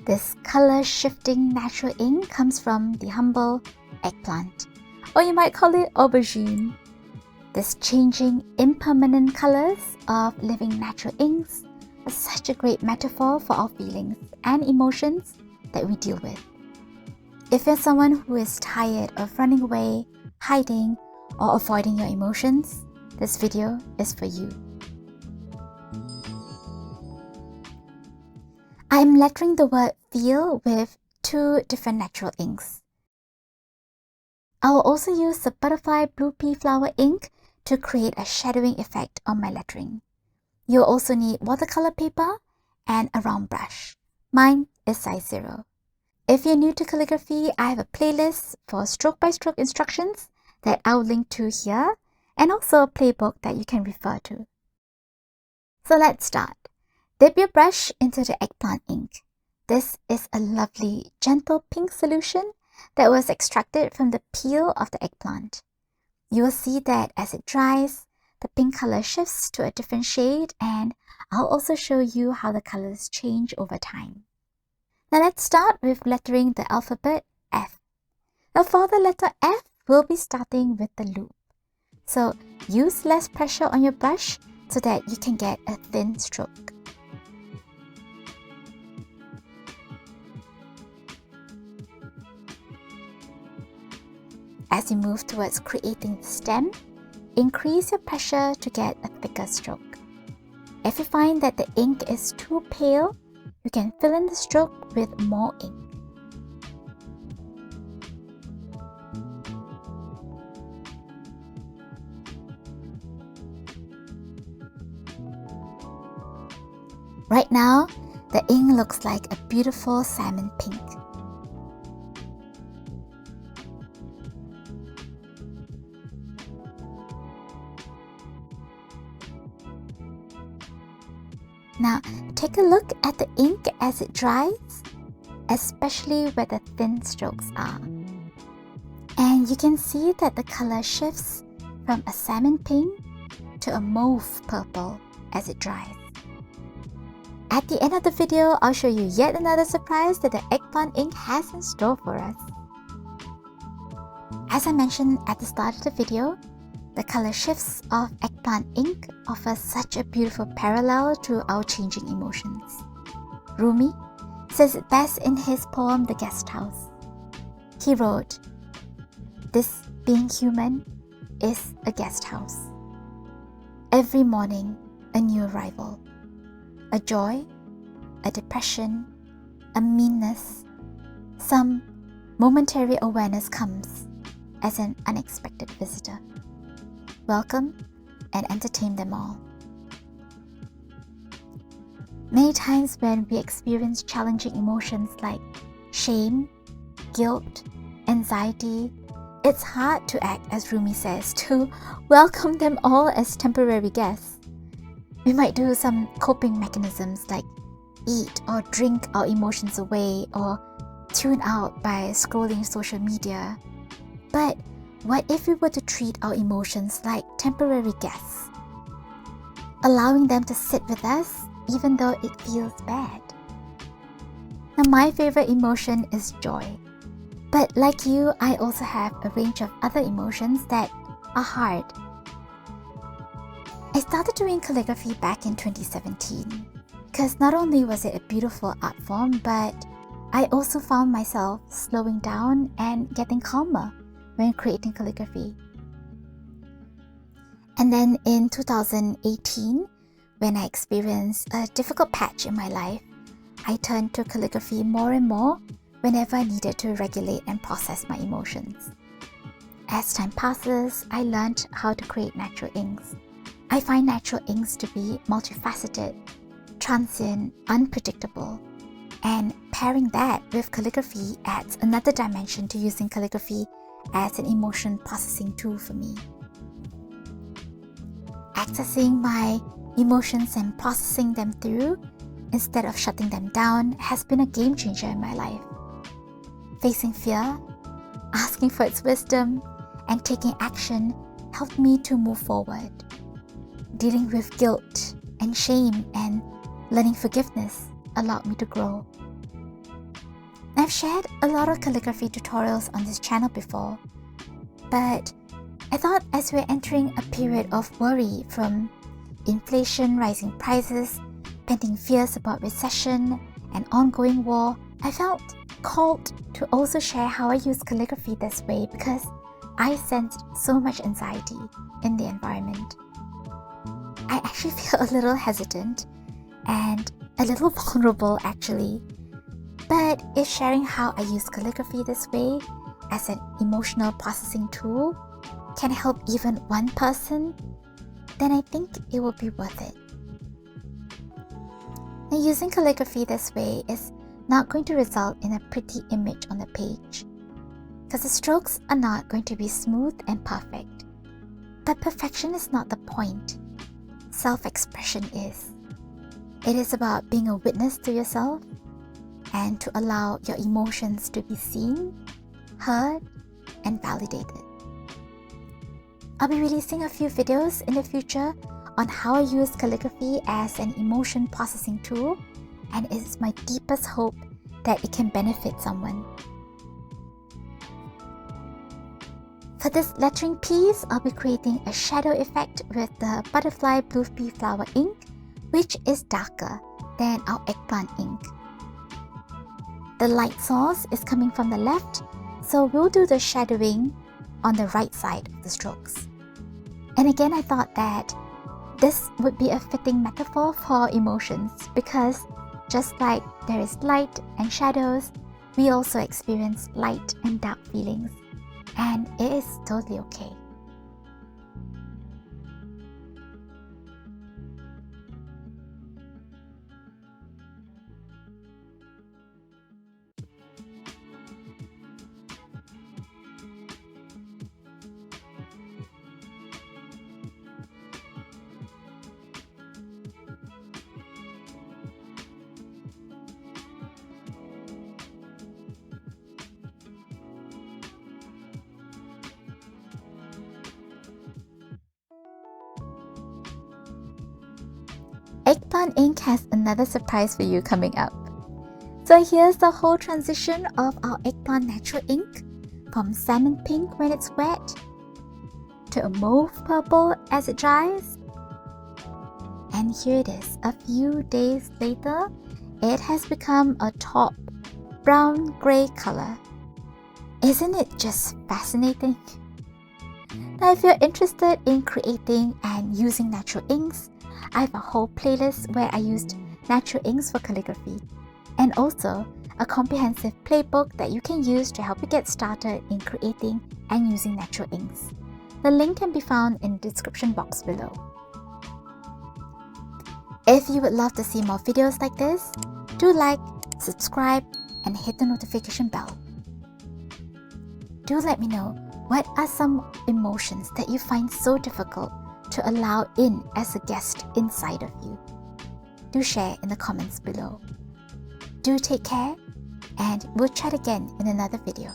This color-shifting natural ink comes from the humble Eggplant, or you might call it aubergine. This changing, impermanent colors of living natural inks is such a great metaphor for our feelings and emotions that we deal with. If you're someone who is tired of running away, hiding, or avoiding your emotions, this video is for you. I'm lettering the word feel with 2 different natural inks. I will also use the butterfly blue pea flower ink to create a shadowing effect on my lettering. You'll also need watercolor paper and a round brush. Mine is size 0. If you're new to calligraphy, I have a playlist for stroke-by-stroke instructions that I'll link to here, and also a playbook that you can refer to. So let's start. Dip your brush into the eggplant ink. This is a lovely, gentle pink solution that was extracted from the peel of the eggplant. You will see that as it dries, the pink color shifts to a different shade, and I'll also show you how the colors change over time. Now let's start with lettering the alphabet F. Now for the letter F, we'll be starting with the loop. So use less pressure on your brush so that you can get a thin stroke. As you move towards creating the stem, increase your pressure to get a thicker stroke. If you find that the ink is too pale, you can fill in the stroke with more ink. Right now, the ink looks like a beautiful salmon pink. Now, take a look at the ink as it dries, especially where the thin strokes are. And you can see that the color shifts from a salmon pink to a mauve purple as it dries. At the end of the video, I'll show you yet another surprise that the eggplant ink has in store for us. As I mentioned at the start of the video, the color shifts of eggplant ink offer such a beautiful parallel to our changing emotions. Rowney says it best in his poem The Guest House. He wrote, "This being human is a guest house. Every morning a new arrival. A joy, a depression, a meanness, some momentary awareness comes as an unexpected visitor. Welcome and entertain them all." Many times when we experience challenging emotions like shame, guilt, anxiety, it's hard to act as Rowney says, to welcome them all as temporary guests. We might do some coping mechanisms like eat or drink our emotions away, or tune out by scrolling social media. But what if we were to treat our emotions like temporary guests, allowing them to sit with us even though it feels bad? Now, my favorite emotion is joy. But like you, I also have a range of other emotions that are hard. I started doing calligraphy back in 2017 because not only was it a beautiful art form, but I also found myself slowing down and getting calmer when creating calligraphy. And then in 2018, when I experienced a difficult patch in my life, I turned to calligraphy more and more whenever I needed to regulate and process my emotions. As time passes, I learned how to create natural inks. I find natural inks to be multifaceted, transient, unpredictable, and pairing that with calligraphy adds another dimension to using calligraphy as an emotion processing tool for me. Accessing my emotions and processing them through instead of shutting them down has been a game changer in my life. Facing fear, asking for its wisdom, and taking action helped me to move forward. Dealing with guilt and shame and learning forgiveness allowed me to grow. I've shared a lot of calligraphy tutorials on this channel before, but I thought as we're entering a period of worry from inflation, rising prices, pending fears about recession, and ongoing war, I felt called to also share how I use calligraphy this way because I sensed so much anxiety in the environment. I actually feel a little hesitant and a little vulnerable actually. But if sharing how I use calligraphy this way as an emotional processing tool can help even one person, then I think it will be worth it. Now, using calligraphy this way is not going to result in a pretty image on the page, because the strokes are not going to be smooth and perfect. But perfection is not the point. Self-expression is. It is about being a witness to yourself and to allow your emotions to be seen, heard, and validated. I'll be releasing a few videos in the future on how I use calligraphy as an emotion processing tool, and it is my deepest hope that it can benefit someone. For this lettering piece, I'll be creating a shadow effect with the butterfly blue pea flower ink, which is darker than our eggplant ink. The light source is coming from the left, so we'll do the shadowing on the right side of the strokes. And again, I thought that this would be a fitting metaphor for emotions because just like there is light and shadows, we also experience light and dark feelings, and it is totally okay. Eggplant ink has another surprise for you coming up. So here's the whole transition of our eggplant natural ink from salmon pink when it's wet to a mauve purple as it dries. And here it is, a few days later, it has become a taupe brown-grey color. Isn't it just fascinating? Now if you're interested in creating and using natural inks, I have a whole playlist where I used natural inks for calligraphy, and also a comprehensive playbook that you can use to help you get started in creating and using natural inks. The link can be found in the description box below. If you would love to see more videos like this, do like, subscribe, and hit the notification bell. Do let me know what are some emotions that you find so difficult to allow in as a guest inside of you. Do share in the comments below. Do take care, and we'll chat again in another video.